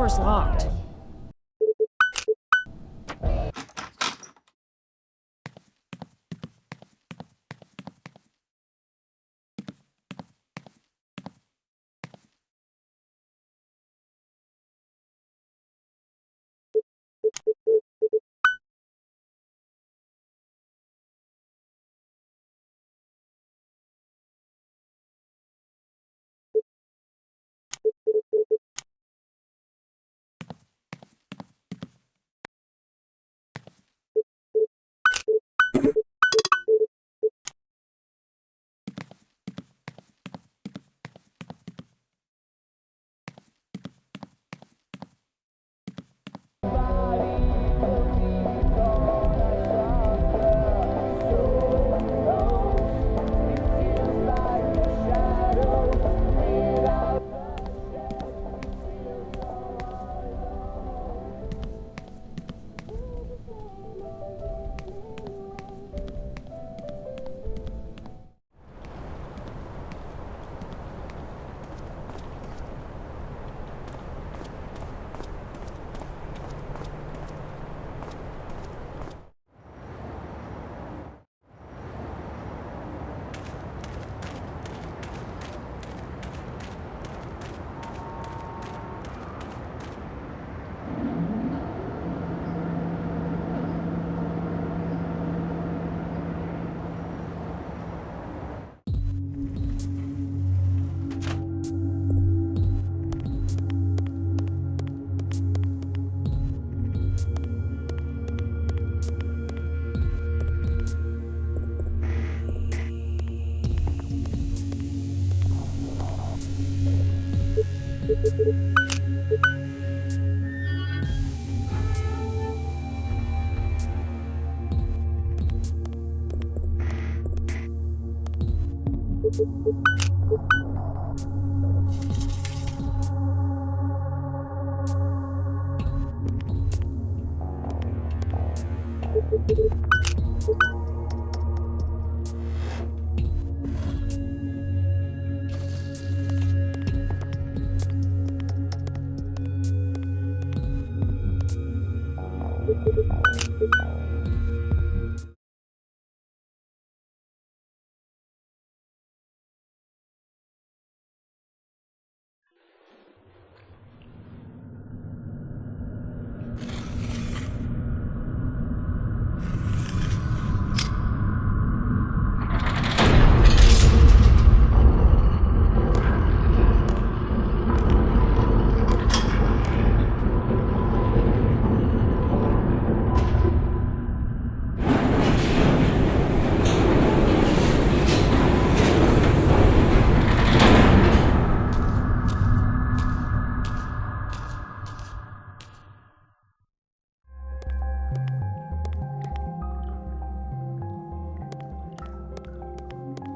door's locked.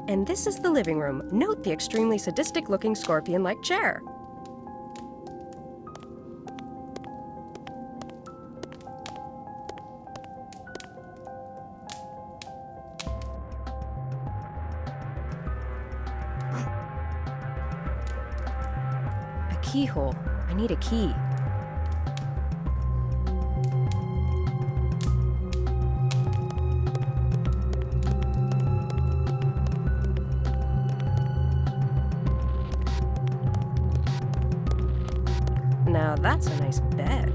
And this is the living room. Note the extremely sadistic-looking scorpion-like chair. A keyhole. I need a key. Now that's a nice bed.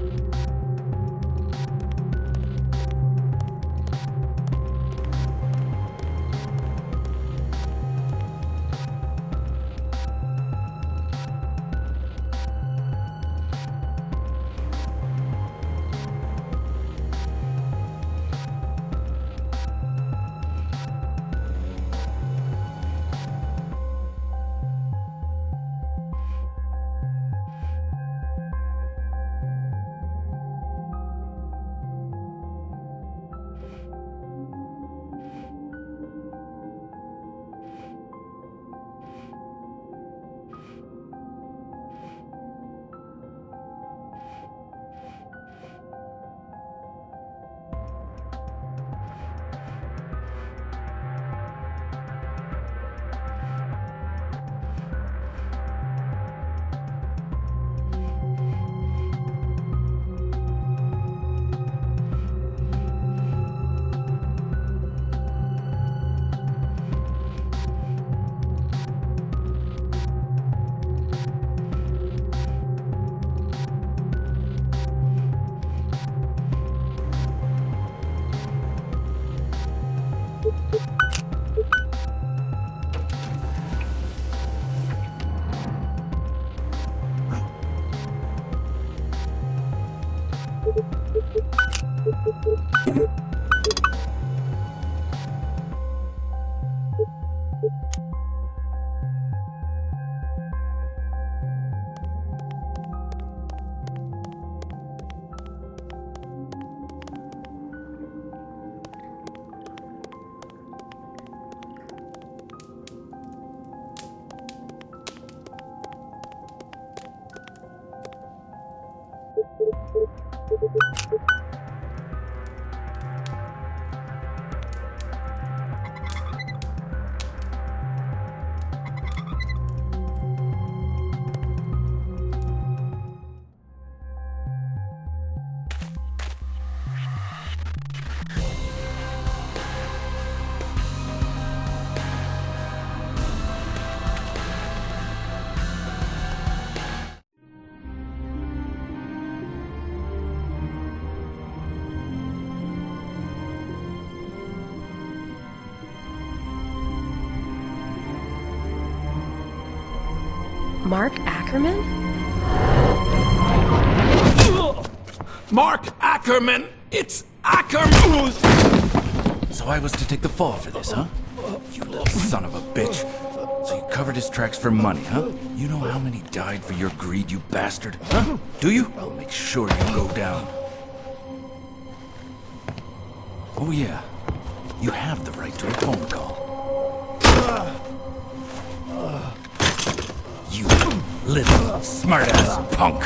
Mark Ackerman? Mark Ackerman! It's Ackerman! So I was to take the fall for this, huh? You little son of a bitch. So you covered his tracks for money, huh? You know how many died for your greed, you bastard? Huh? Do you? I'll make sure you go down. Oh yeah. You have the right to a phone call. You little smart-ass punk!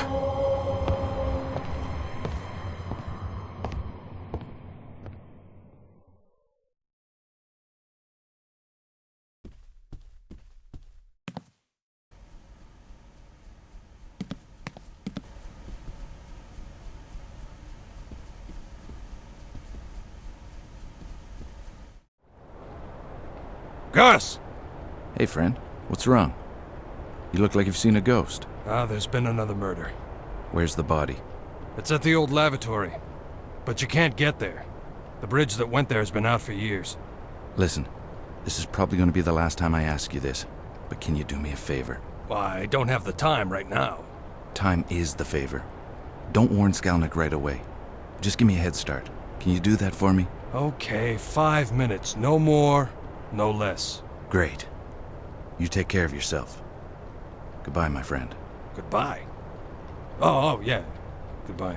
Gus! Hey, friend. What's wrong? You look like you've seen a ghost. There's been another murder. Where's the body? It's at the old lavatory. But you can't get there. The bridge that went there has been out for years. Listen, this is probably going to be the last time I ask you this, but can you do me a favor? Well, I don't have the time right now. Time is the favor. Don't warn Skalnik right away. Just give me a head start. Can you do that for me? Okay, 5 minutes. No more, no less. Great. You take care of yourself. Goodbye, my friend. Goodbye. Oh, yeah. Goodbye.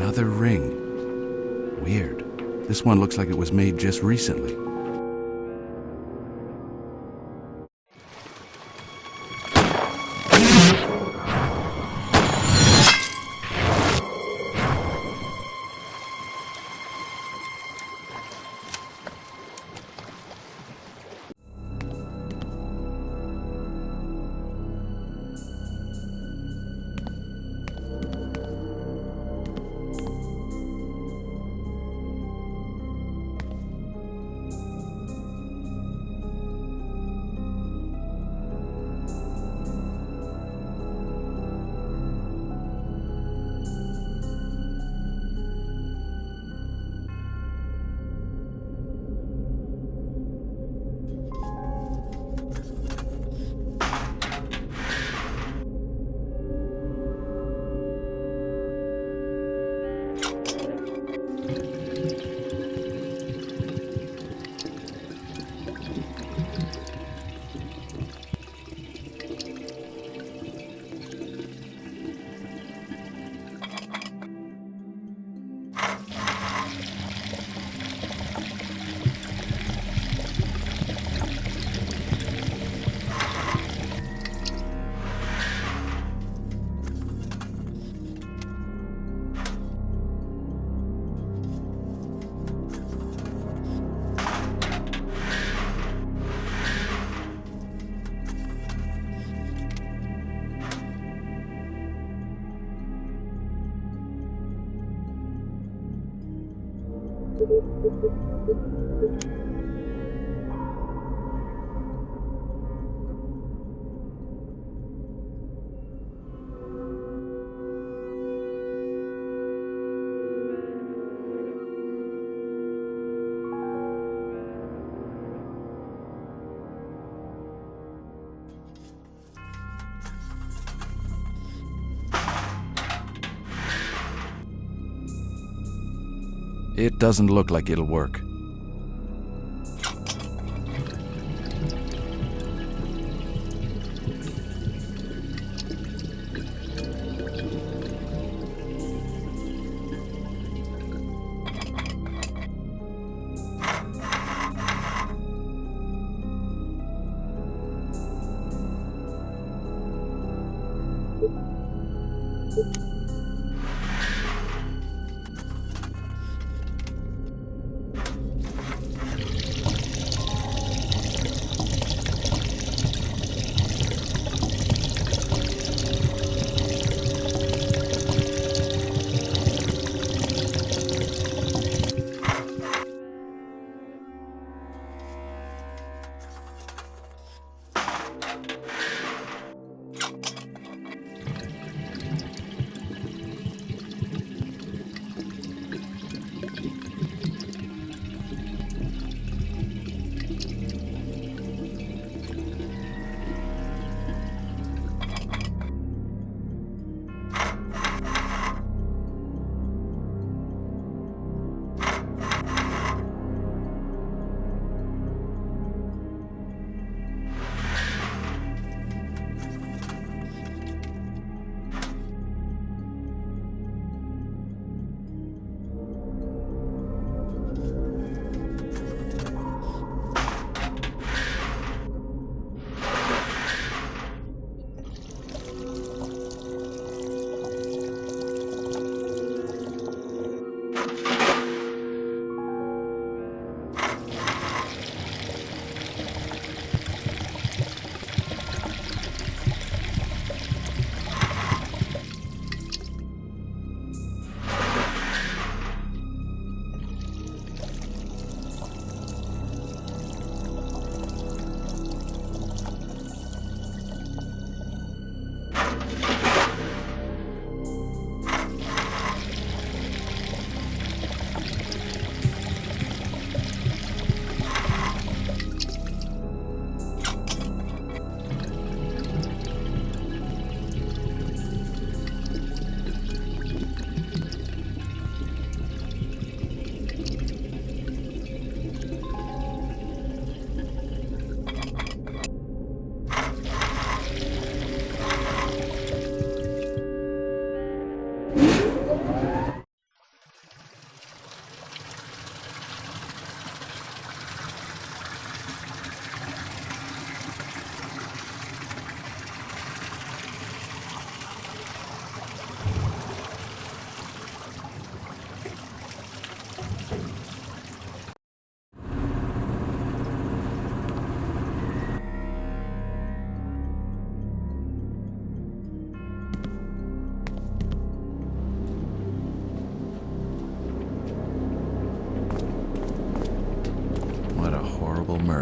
Another ring. Weird. This one looks like it was made just recently. It doesn't look like it'll work.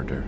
murder.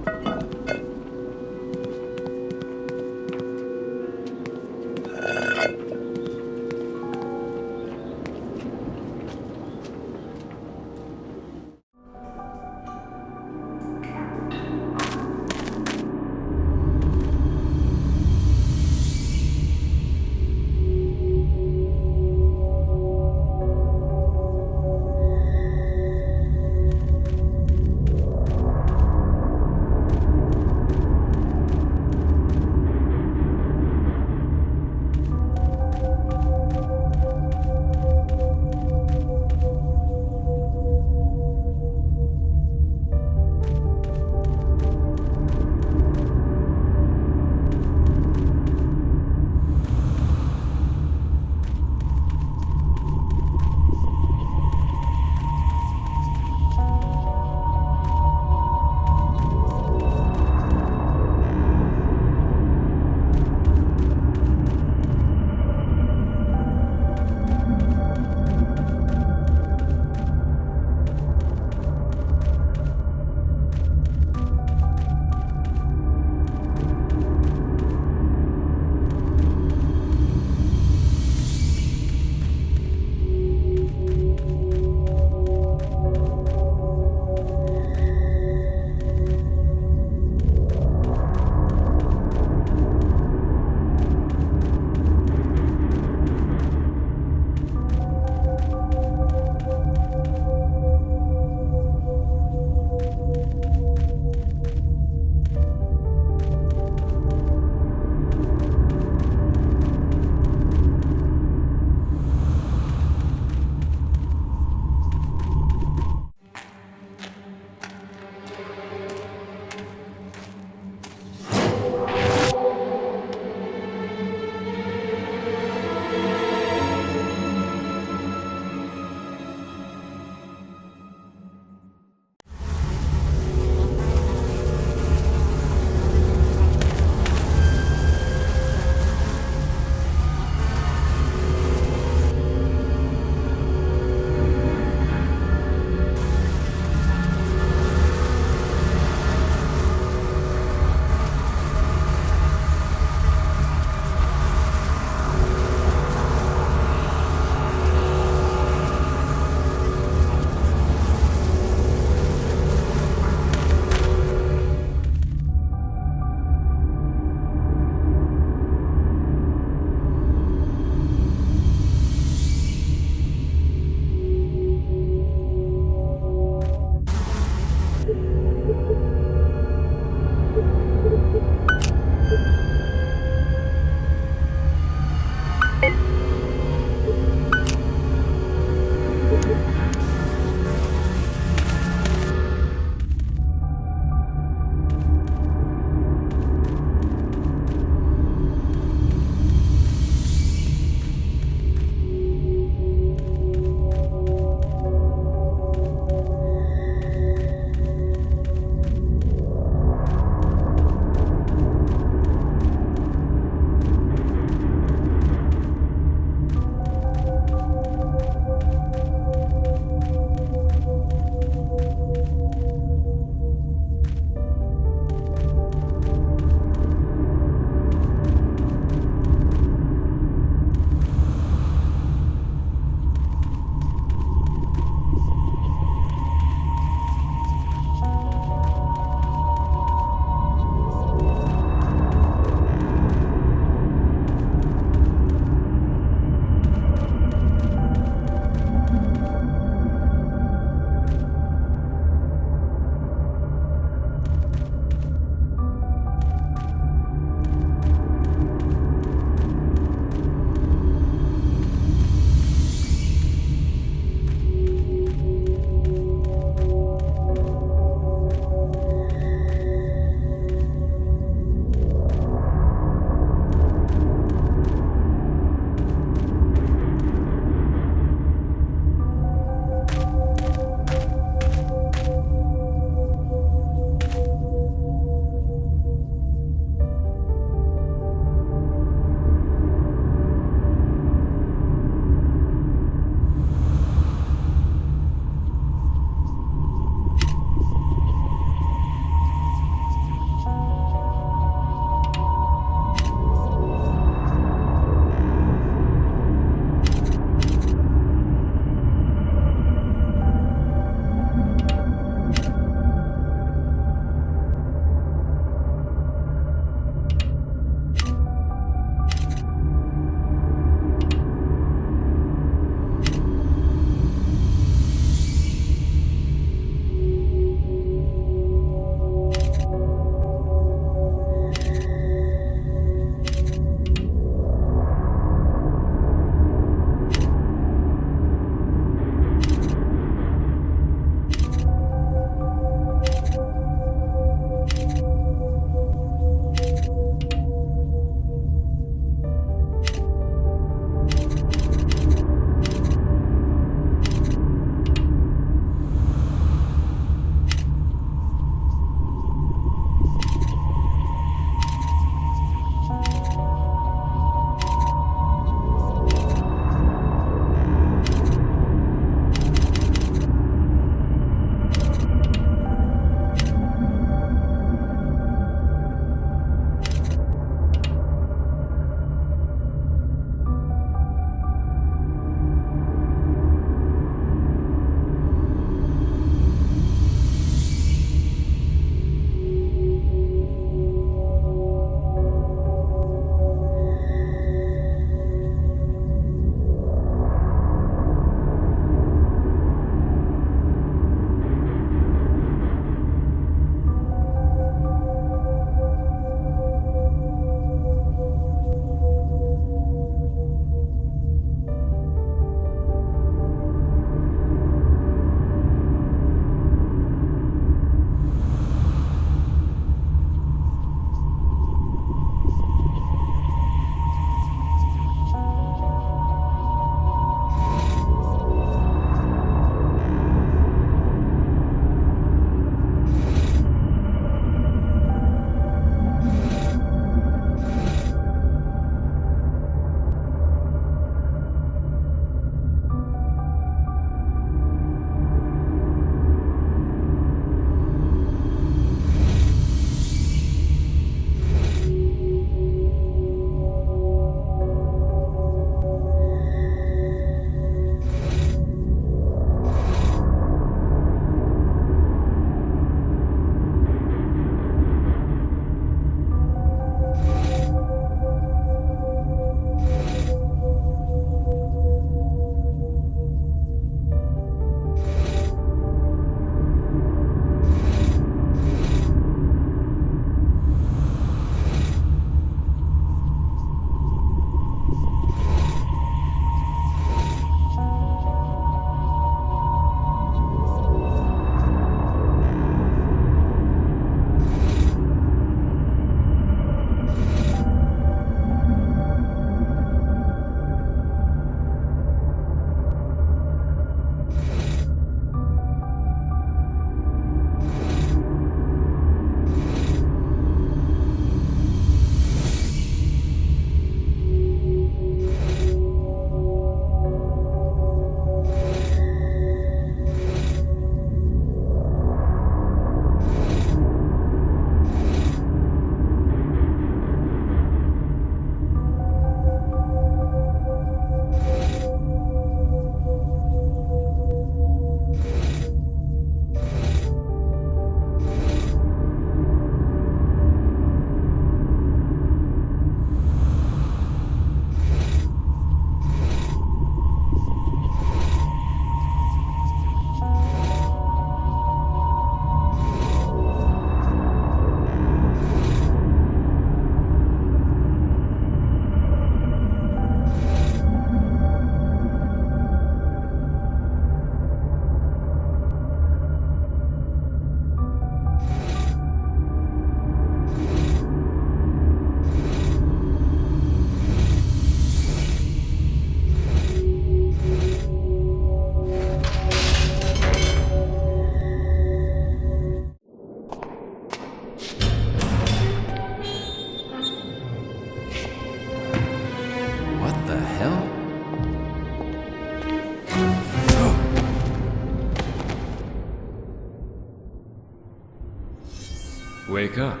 Wake up.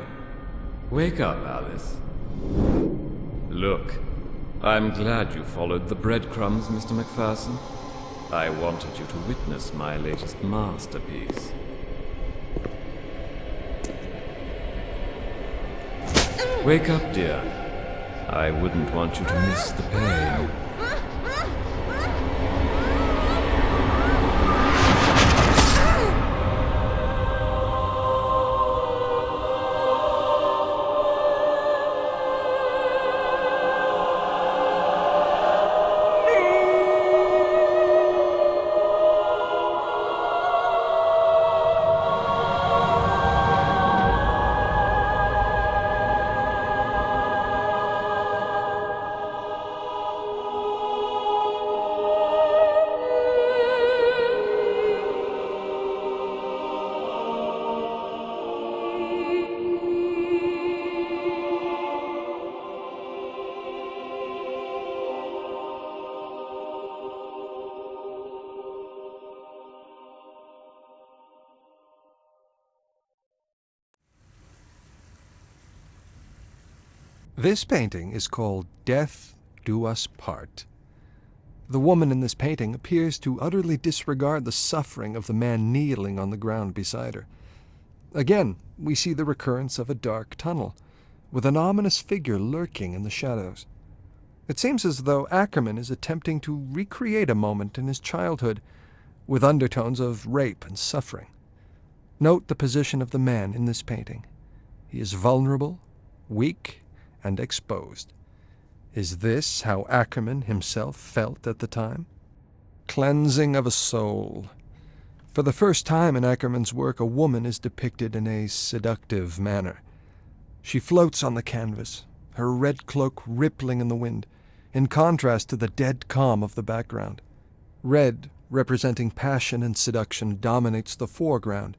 Wake up, Alice. Look, I'm glad you followed the breadcrumbs, Mr. MacPherson. I wanted you to witness my latest masterpiece. Wake up, dear. I wouldn't want you to miss the pain. This painting is called Death Do Us Part. The woman in this painting appears to utterly disregard the suffering of the man kneeling on the ground beside her. Again, we see the recurrence of a dark tunnel, with an ominous figure lurking in the shadows. It seems as though Ackerman is attempting to recreate a moment in his childhood, with undertones of rape and suffering. Note the position of the man in this painting. He is vulnerable, weak, and exposed. Is this how Ackerman himself felt at the time? Cleansing of a soul. For the first time in Ackerman's work, a woman is depicted in a seductive manner. She floats on the canvas, her red cloak rippling in the wind, in contrast to the dead calm of the background. Red, representing passion and seduction, dominates the foreground,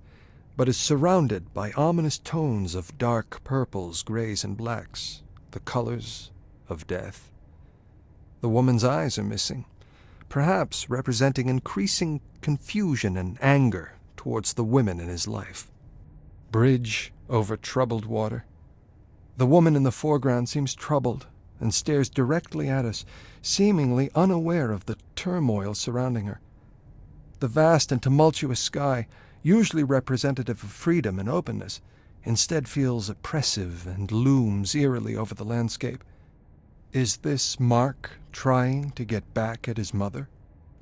but is surrounded by ominous tones of dark purples, grays, and blacks, the colors of death. The woman's eyes are missing, perhaps representing increasing confusion and anger towards the women in his life. Bridge over troubled water. The woman in the foreground seems troubled and stares directly at us, seemingly unaware of the turmoil surrounding her. The vast and tumultuous sky, usually representative of freedom and openness, instead feels oppressive and looms eerily over the landscape. Is this Mark trying to get back at his mother?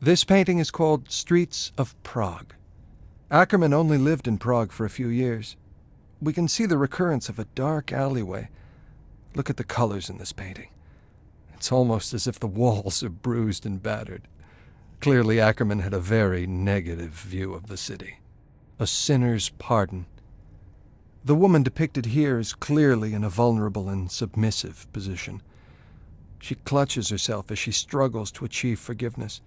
This painting is called Streets of Prague. Ackerman only lived in Prague for a few years. We can see the recurrence of a dark alleyway. Look at the colors in this painting. It's almost as if the walls are bruised and battered. Clearly, Ackerman had a very negative view of the city. A sinner's pardon. The woman depicted here is clearly in a vulnerable and submissive position. She clutches herself as she struggles to achieve forgiveness.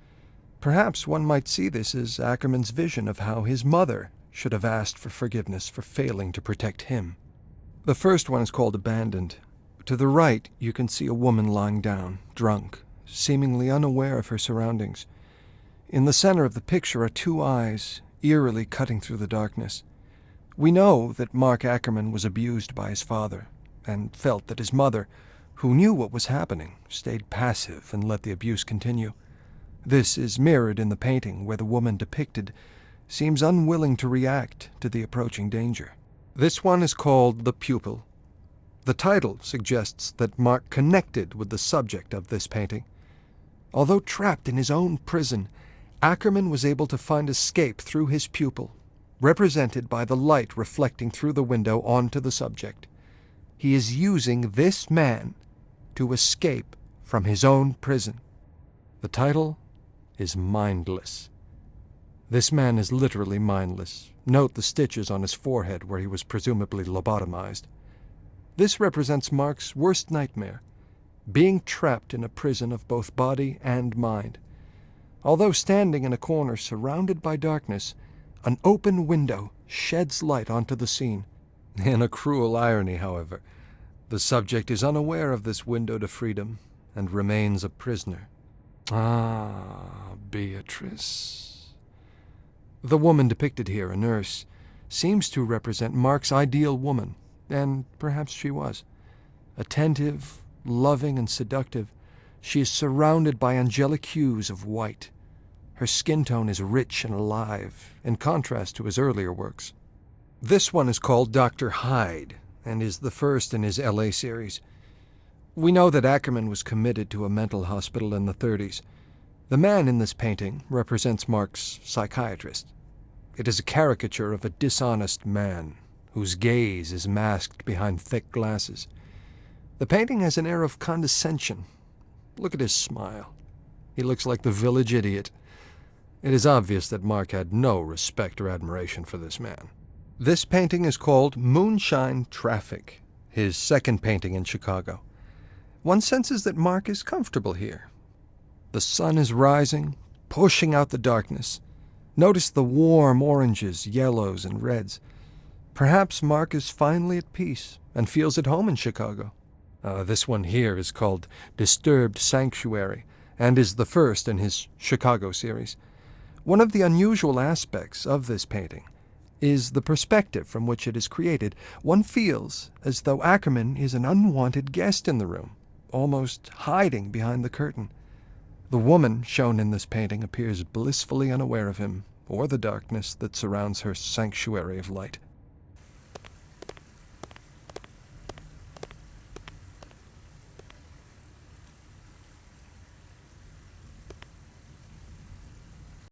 Perhaps one might see this as Ackerman's vision of how his mother should have asked for forgiveness for failing to protect him. The first one is called Abandoned. To the right, you can see a woman lying down, drunk, seemingly unaware of her surroundings. In the center of the picture are two eyes, eerily cutting through the darkness. We know that Mark Ackerman was abused by his father, and felt that his mother, who knew what was happening, stayed passive and let the abuse continue. This is mirrored in the painting, where the woman depicted seems unwilling to react to the approaching danger. This one is called The Pupil. The title suggests that Mark connected with the subject of this painting. Although trapped in his own prison, Ackerman was able to find escape through his pupil, represented by the light reflecting through the window onto the subject. He is using this man to escape from his own prison. The title is Mindless. This man is literally mindless. Note the stitches on his forehead where he was presumably lobotomized. This represents Mark's worst nightmare, being trapped in a prison of both body and mind. Although standing in a corner surrounded by darkness, an open window sheds light onto the scene. In a cruel irony, however, the subject is unaware of this window to freedom and remains a prisoner. Ah, Beatrice. The woman depicted here, a nurse, seems to represent Mark's ideal woman, And perhaps she was. Attentive, loving, and seductive, she is surrounded by angelic hues of white. Her skin tone is rich and alive, in contrast to his earlier works. This one is called Dr. Hyde, and is the first in his L.A. series. We know that Ackerman was committed to a mental hospital in the 30s. The man in this painting represents Mark's psychiatrist. It is a caricature of a dishonest man, whose gaze is masked behind thick glasses. The painting has an air of condescension. Look at his smile. He looks like the village idiot. It is obvious that Mark had no respect or admiration for this man. This painting is called Moonshine Traffic, his second painting in Chicago. One senses that Mark is comfortable here. The sun is rising, pushing out the darkness. Notice the warm oranges, yellows, and reds. Perhaps Mark is finally at peace and feels at home in Chicago. This one here is called Disturbed Sanctuary and is the first in his Chicago series. One of the unusual aspects of this painting is the perspective from which it is created. One feels as though Ackerman is an unwanted guest in the room, almost hiding behind the curtain. The woman shown in this painting appears blissfully unaware of him or the darkness that surrounds her sanctuary of light.